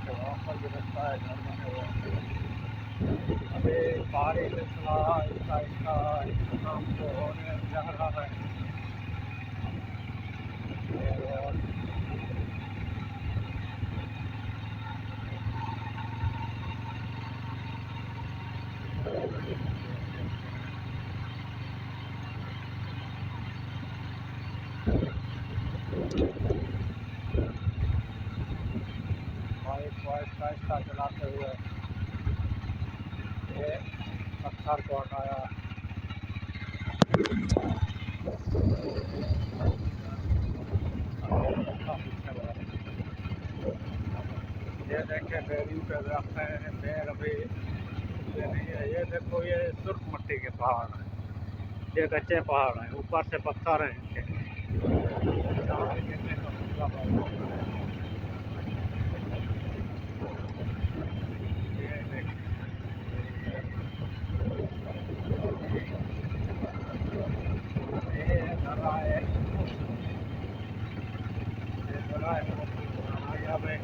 तो वहाँ पर भी रास्ता है, घर बने हुए हैं। अभी पहाड़ी सिलसिला इसका इंतजाम जो होने जा रहा है। और बाइक वाइक रास्ता चलाते हुए ये पत्थर को हटाया। ये देखे बेरियों पे रखते हैं, पेड़ अभी ये नहीं है। ये देखो ये सुर्ख मिट्टी के पहाड़ हैं, ये कच्चे पहाड़ हैं, ऊपर से पत्थर हैं इनके। जहाँ भी गिरने का मतलब है। ये देखिए ये धरा है, ये धरा है आगे में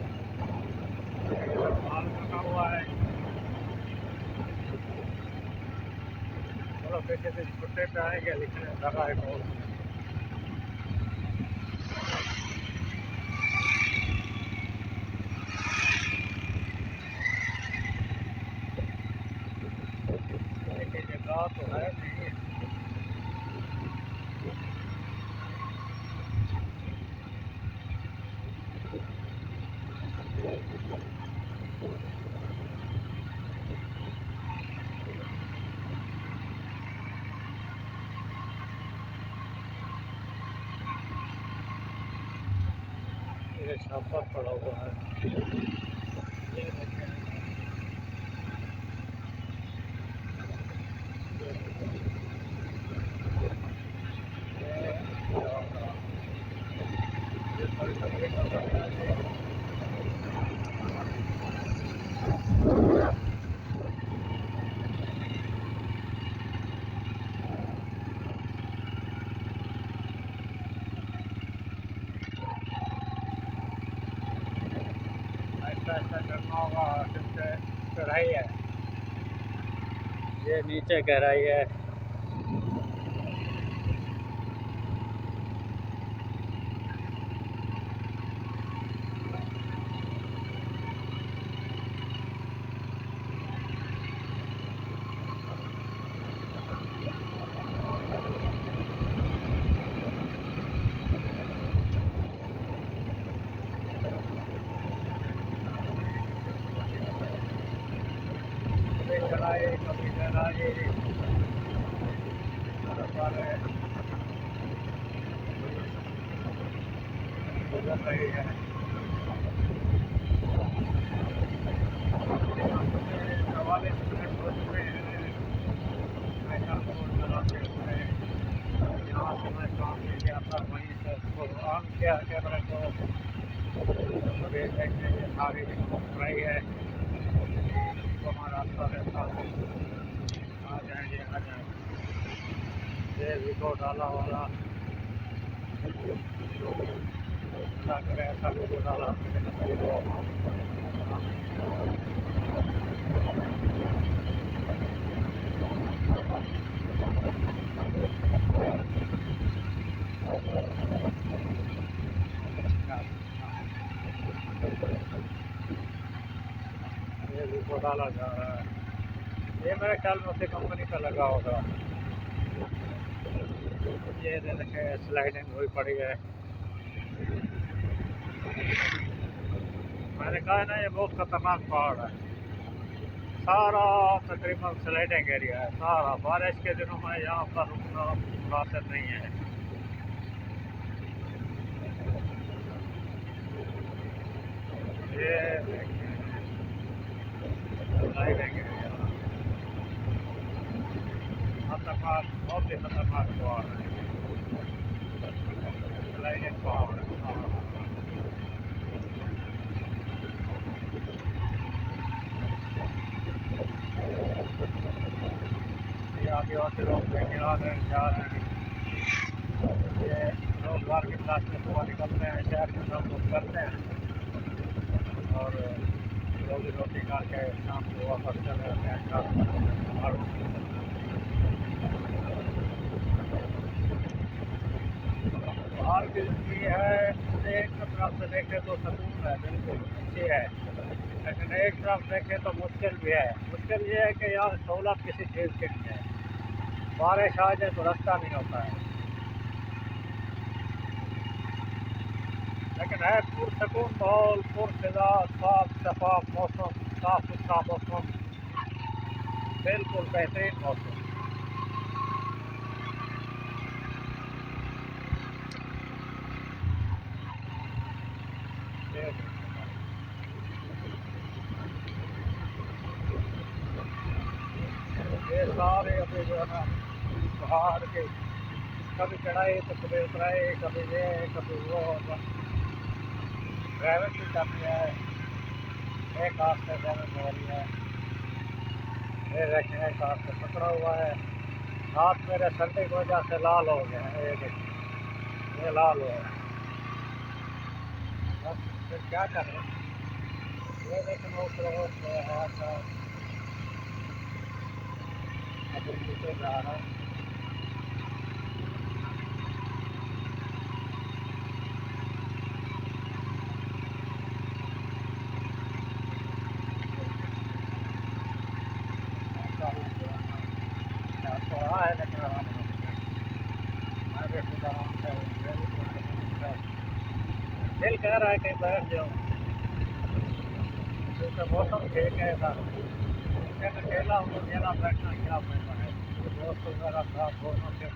माल रखा हुआ है। थोड़ा पीछे से छुट्टे पे आएंगे, लेकिन धरा है बहुत। लेकिन जगह तो है नहीं। ये छापा पड़ा हुआ है। ये देखिए ये सारी तकलीफ कर सकता है। ऐसा करना होगा, क्योंकि गहराई है, ये नीचे गहराई है। कभी गहराई कभी गहराई गुजर रही है। चवालीस मिनट हो चुके हैं साइकिल को चलाते हुए। यहाँ से मैं काम ले गया था, वहीं से उसको ऑन किया कैमरे को। अभी देखते हैं सारी घूम रही है, तो हमारा रास्ता रहता है। आ जाएंगे आ जाएंगे। ये वीडियो डाला वाला क्या करें, ऐसा वीडियो डाला ये वीडियो डाला जा रहा है। ये मेरे ख्याल में उसी कंपनी का लगा होगा। ये देखे स्लाइडिंग हुई पड़ी है। मैंने कहा है ना, ये बहुत खतरनाक पहाड़ है। सारा तकरीबन स्लाइडिंग एरिया है सारा। बारिश के दिनों में यहाँ पर रुकना मुनासिब नहीं है। ये स्लाइडिंग एरिया खतरनाक, बहुत ही खतरनाक पहाड़ है। स्लाइडिंग पहाड़ है। आगे और लोग देखे आ रहे हैं, जा रहे हैं। ये लोग बाहर की क्लास में सुबह निकलते हैं, शहर के सब लोग करते हैं और रोजी रोटी खा के शाम को वापस चले जाते हैं। और बाहर की जिंदगी है, एक तरफ से देखे तो सुकून है, बिल्कुल अच्छी है, लेकिन एक तरफ देखे तो मुश्किल भी है। मुश्किल ये है कि यहाँ सहूलत किसी चीज़ की नहीं है। बारिश आ जाए तो रास्ता नहीं होता है, लेकिन है पुरसकून माहौल, पुरफिजा, साफ शफाफ मौसम, साफ सुथरा मौसम, बिल्कुल बेहतरीन मौसम। ये सारे अभी जो है ना पहाड़ के कभी चढ़ाई तो कभी उतराई, कभी ये कभी वो। ड्राइविंग भी करनी है, एक हाथ से ड्राइविंग हो रही है। ये देखें, एक हाथ से पकड़ा हुआ है। हाथ मेरे सर्दी की वजह से लाल हो गए हैं। ये देखिए, ये लाल हो गया। बस फिर क्या करें। ये देखें वो है अभी नीचे जा रहा है। दिल कह रहा है कहीं बैठ जाऊँ, क्योंकि मौसम ठीक है था। लेकिन अकेला हूँ, अकेला बैठना क्या फायदा है। दोस्त वगैरह साथ दोनों से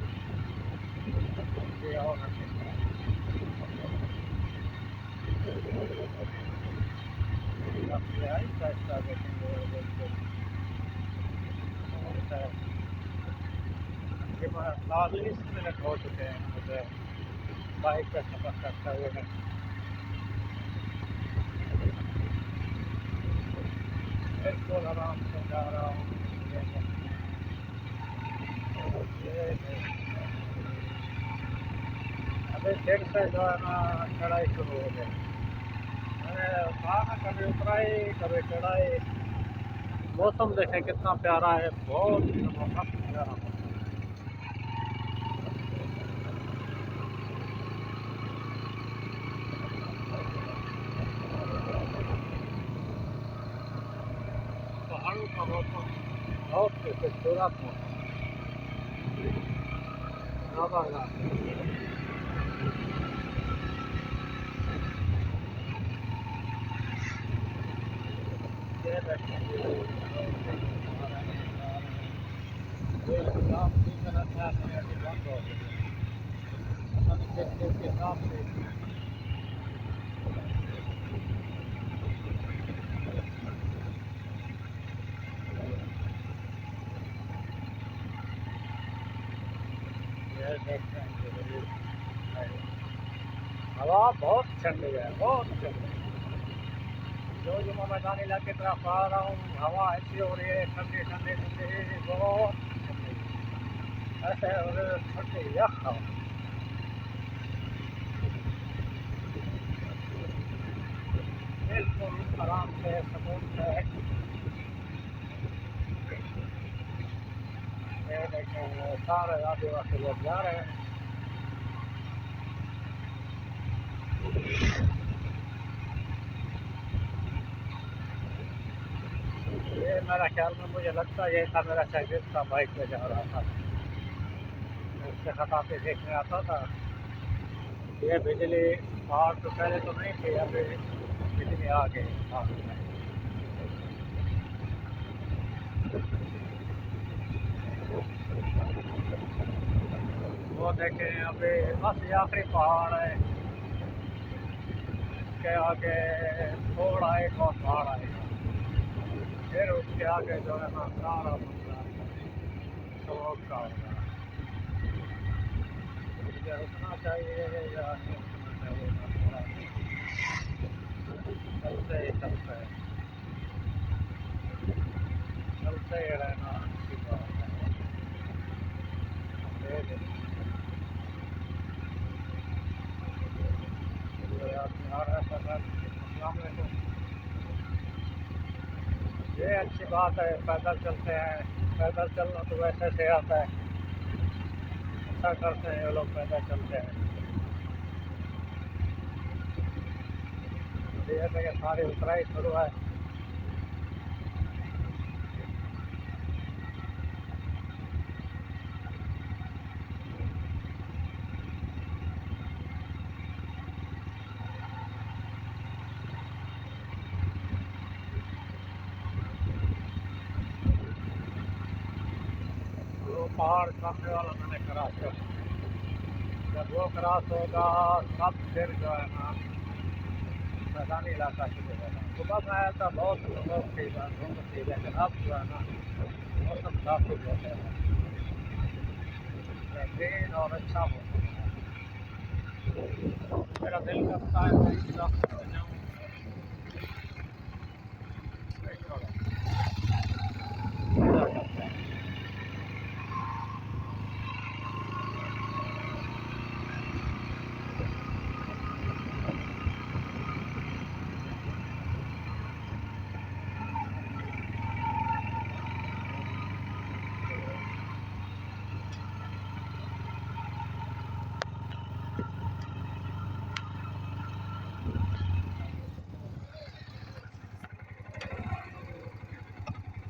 और ऐसा देखेंगे। तकरीबन 40 मिनट हो चुके हैं मुझे बाइक पर सफ़र करते हुए। बिल्कुल आराम से जा रहा हूँ। अभी फिर से जो है ना चढ़ाई शुरू हो गई। मैंने कहा ना, कभी उतराई कभी चढ़ाई। मौसम देखें कितना प्यारा है, बहुत जबरदस्त प्यारा मौसम। पहाड़ों का मौसम बहुत खूबसूरत मौसम। ये देखें, काम की तरह था बंद हो गया के हिसाब से। ये देखते हैं, हवा बहुत ठंडी है, बहुत ठंडी। जो मैं मैदानी इलाके की तरफ आ रहा हूँ, हवा ऐसी हो रही है, ठंडी ठंडी ठंडी, बहुत ऐसे और ठंडी यख हवा। बिल्कुल आराम से सुकून से ये देखें सारे आदिवासी लोग जा रहे हैं। ये मेरा ख्याल में मुझे लगता है ये था मेरा शागिर्द का बाइक पे जा रहा था, उससे खटाते देखने आता था। ये बिजली पहाड़ तो पहले तो नहीं थी, अभी बिजली आ गई। हाँ, वो देखें अभी बस ये आखिरी पहाड़ है, इसके आगे थोड़ा एक और पहाड़ आएगा, फिर उसके आगे जो है ना सारा मंजर शौक का होगा। मुझे रुकना चाहिए या नहीं रुकना चाहिए, थोड़ा चलते ही चलते ही रहना अच्छी बात है। ये आदमी आ रहा है पैदल। अस्सलाम वालेकुम। ये अच्छी बात है, पैदल चलते हैं। पैदल चलना तो वैसे से आता है, अच्छा करते हैं ये लोग, पैदल चलते हैं। ये देखिए सारी उतराई शुरू है। वो पहाड़ सामने वाला मैंने क्रॉस कर, जब वो क्रॉस होगा तब फिर जो है ना मैदानी इलाका शुरू होगा। सुबह में आया था बहुत लोग थी, धुंध थी, लेकिन अब जो है ना मौसम काफ़ी जो है बेहतरीन और अच्छा मौसम है। मेरा दिल करता है मैं इस इलाके में जाऊँ।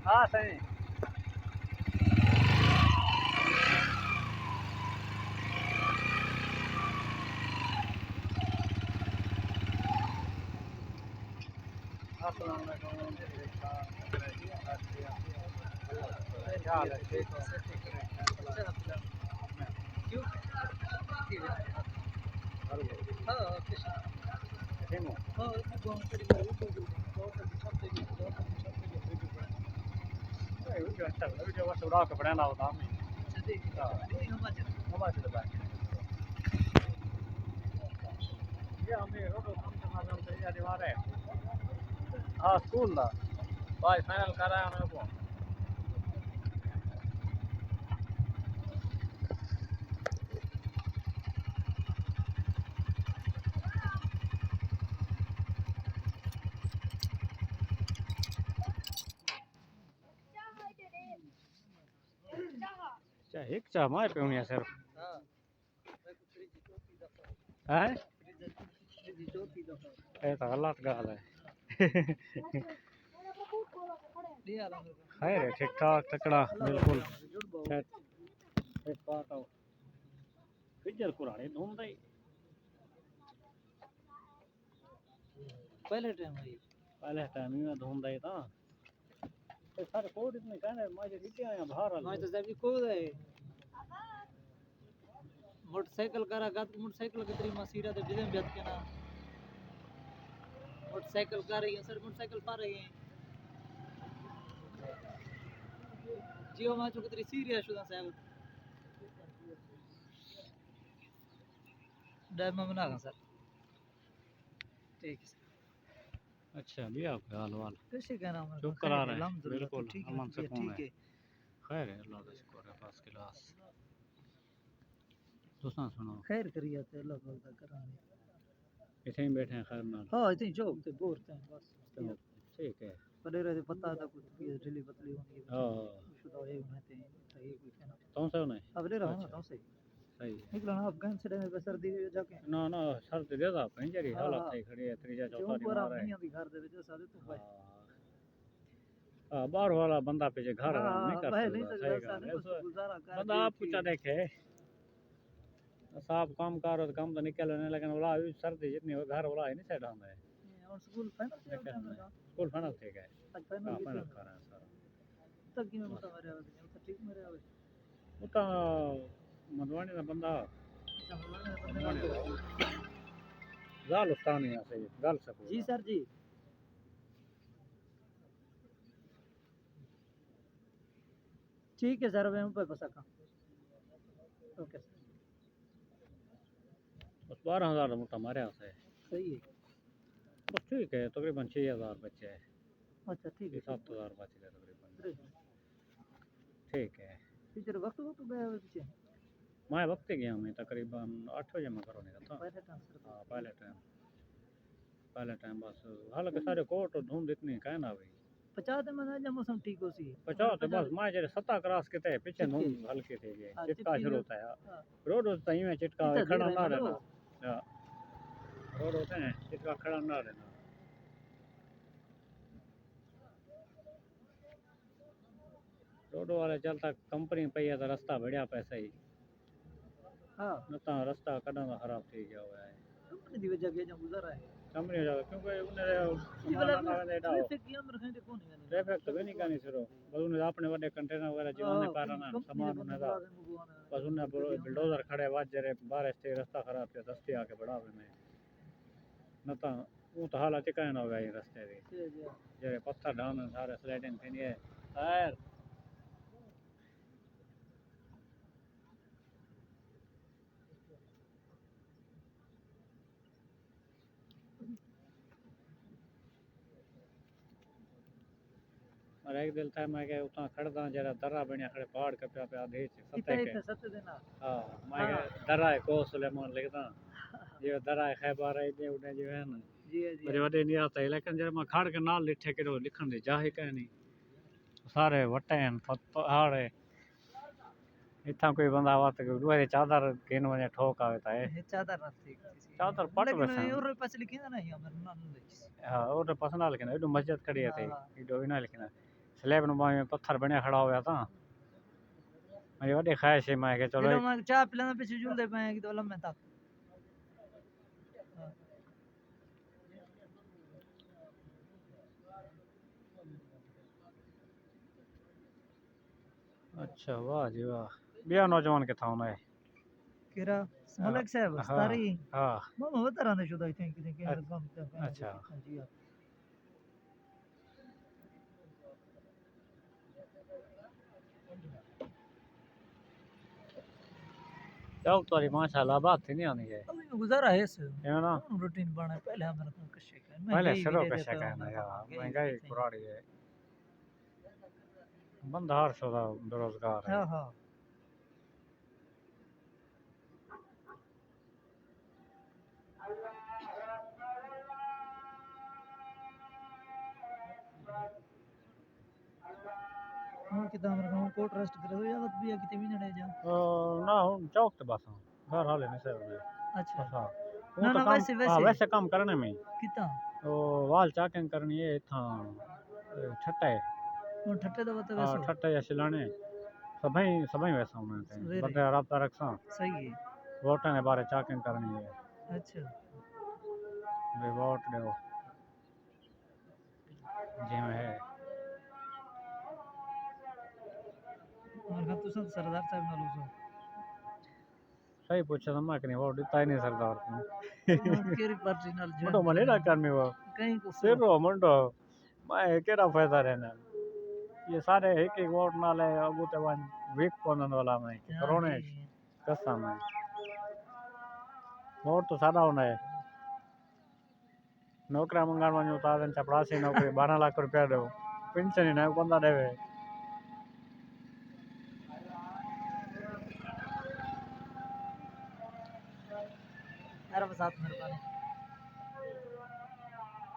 हाँ सही। अस्सलाम वालेकुम। क्या हाल है? ठीक हो? क्यों? वीडियो बस उड़ा के बनाना होता हमें। ये हमें रोड काम करना है दीवार है। हाँ स्कूल दा भाई फाइनल कर रहा है मेरे को। चाह एक चाह मार पे होनी सिर्फ है। ये तो गलत गाल है। खैर है, ठीक ठाक तकड़ा बिल्कुल। पिज्जल कुरानी ढूंढ रही पहले टाइम में ढूंढ रही था। सर कोड इतने कहने मुझे नीचे आया बाहर मैं तो जब को है मोटरसाइकिल करा गत मोटरसाइकिल के तरी मसीरा ते बिजन बेत के ना मोटरसाइकिल कर रही है सर, मोटरसाइकिल पा रही है जियो मा चुक तरी सीरियस शुदा साहब डैम में बना सर। ठीक है। अच्छा भैया आपके हाल वाल
कैसे कहना मैं
चुप
खैर
करा
है
रहे हैं
अल्हम्दुलिल्लाह तो
बिल्कुल
ठीक है
अमन
भैया
सुकून
ठीक
है
है
खैर है अल्लाह का शुक्र है बस क्लास तुसा सुनो
खैर करिए तो अल्लाह पाक दा करांगे
इथे ही बैठे हैं खैर नाल
हां इतनी चौक ते बोर थे बस
तो ठीक है
पड़े रहे पता था कुछ भी ढीली पतली होनी है
हाँ
शुदा है उन्हें ते सही कोई कहना
तो से नहीं
अब ले रहा ना
अच्छा
तो सही
सही है
निकला ना अफगान से में सर्दी में जाके
ना ना सर ते देदा पंजरी
हाँ
हालत
हाँ
है खड़ी है त्रीजा
क्यों
चौथा
पर
मार है
नहीं आती घर दे विच सारे तो भाई
हाँ बाहर वाला बंदा पीछे घर
हाँ
आराम नहीं
हाँ
कर
भाई नहीं
सकता
सकता
सही
सारे
गल
बस
है
गुजारा कर
बंदा आप कुछ देखे साफ काम करो तो काम तो निकल नहीं लेकिन वाला सर्दी जितनी हो घर वाला ही नहीं सेट होता है
और स्कूल फाइनल से
देखा
होता
नहीं
है
स्कूल फाइनल ठीक है
आज फाइनल
हाँ
की
फाइनल कर रहे हैं सारा
तक की मैं बता रहा हूं तो ठीक मेरे आवे
वो तो मधुवानी का बंदा मधुवानी का गाल उस्तानी है सही गाल सकूँ
जी सर जी ठीक है सर मैं ऊपर बसा का ओके सर
बस 12,000 मोटा मारे से
सही है
बस ठीक है तकरीबन 6,000 बच्चे है
अच्छा ठीक है
7,000 बच गए तकरीबन
अरे
ठीक है
टीचर वक्त वो तो गया हुआ पीछे
मैं वक्त गया मैं तकरीबन 8 बजे मैं करो नहीं था
पहले ट्रांसफर
हाँ पहले टाइम बस हालांकि सारे कोट और धुंध इतनी कहे ना भाई
50 में ना जब मौसम ठीक हो सी
50 तो बस मैं जरे 7 क्रॉस के थे पीछे
चिटकी।
धुंध हल्की थी ये
हाँ,
चिटका
चिटकी
शुरू
जो-
होता है
हाँ,
रोड होता है चिटका
इतना
खड़ा
धीरे
ना
है
रहना
वो।
हाँ, रोड होते हैं चिटका खड़ा ना रहना रोड वाले चलता कंपनी पे है तो रास्ता बढ़िया पैसा ही
हाँ
न तो रास्ता कदा का खराब थी गया हुआ है
कंपनी दी वजह के जो गुजारा है
कंपनी जाओ क्योंकि उन्हें
जी
सामान
वाला
आना है डाओ
ट्रैफिक की हम रखें देखो नहीं
ट्रैफिक तो भी नहीं करनी शुरू बस उन्हें अपने बड़े कंटेनर वगैरह जो आने कारण सामान उन्हें था बस उन्हें बुलडोजर खड़े वाज जरे बारिश थी रास्ता खराब थे दस्ती आके बढ़ावे में न तो वो तो हालत चिकान हो गई रास्ते की जरे पत्थर डाउन सारे स्लाइडिंग थी है खैर और एक दिल था मैं के उतना खड़दा जरा दर्रा बनिया खड़े पहाड़ के पे आधे सत्ते के
सत्य देना
हां मैं के दर्रा है को सुलेमान लिखदा जो दर्रा है खैबर है जे उड़े जो है ना
जी जी
मेरे वडे नहीं आता है लेकिन जब मैं खड़ के नाल लिखे के लिखन दे जाहे कह नहीं सारे वटे हैं पहाड़ है इतना कोई बंदा आवा तो दुआरे चादर किन वने ठोक आवे ता है
चादर रखती
चादर पट वैसे
और पास लिखी ना नहीं हमर नाम नहीं
हां और पसना लिखना इडो मस्जिद खड़ी है थे
हाँ।
इडो इना लिखना स्लैब नु में पत्थर बने खड़ा होया था मेरी वडी ख्वाहिश है मैं के चलो
मैं चाय पिलाना पीछे झूलते पे कि तो लम्बे तक
अच्छा वाह जी वाह बिया नौजवान के था उन्हें
केरा मलक साहब
हाँ
स्तारी
हाँ
मामा बता रहा शुदा आई थिंक कि काम
अच्छा
जी हां
चौक तुम्हारी माशाल्लाह बात थी नहीं आनी है
अभी गुजारा है सर
है ना
रूटीन बना पहले हमारे को कशे का
पहले शुरू कैसे कहना यार महंगाई कुराड़ी है बंदा हर शोदा बेरोजगार है
हां हां कितना हमारे को कोट रेस्ट करे या वक्त भी कितने भी नड़े जा
ना हूं चौक ते बस घर हाले नहीं सर
अच्छा
हाँ
ना
तो
ना
काम
वैसे
हाँ
वैसे
वैसे काम करने में
कितना
तो वाल चाकिंग करनी है था ठट्टा है
वो ठट्टे तो बता
हाँ
वैसे
ठट्टा या सिलाने सभी सभी वैसा होना चाहिए बंदे राब्ता रखसा
सही है
वोटां ने बारे चाकिंग करनी है
अच्छा
वे वोट दो जिमें है
और का तू सब सरदार साहब नालू सो
सही पूछा था मैं कि नहीं वोट देता ही नहीं सरदार को
केरी पार्टी नाल
मुंडो मलेरा करनी वो
कहीं को
सिर रो मुंडो मैं केड़ा फायदा रहना ये सारे एक एक वोट नाले अबू ते वन वीक कोनन वाला में करोने कसम है वोट तो सादा होना है नौकरी मंगाण वञूं था चपड़ासी नौकरी 12 लाख रुपया ॾियो पेंशन ही न बंदा ॾेवे।
मेरा साथ मेहरबानी।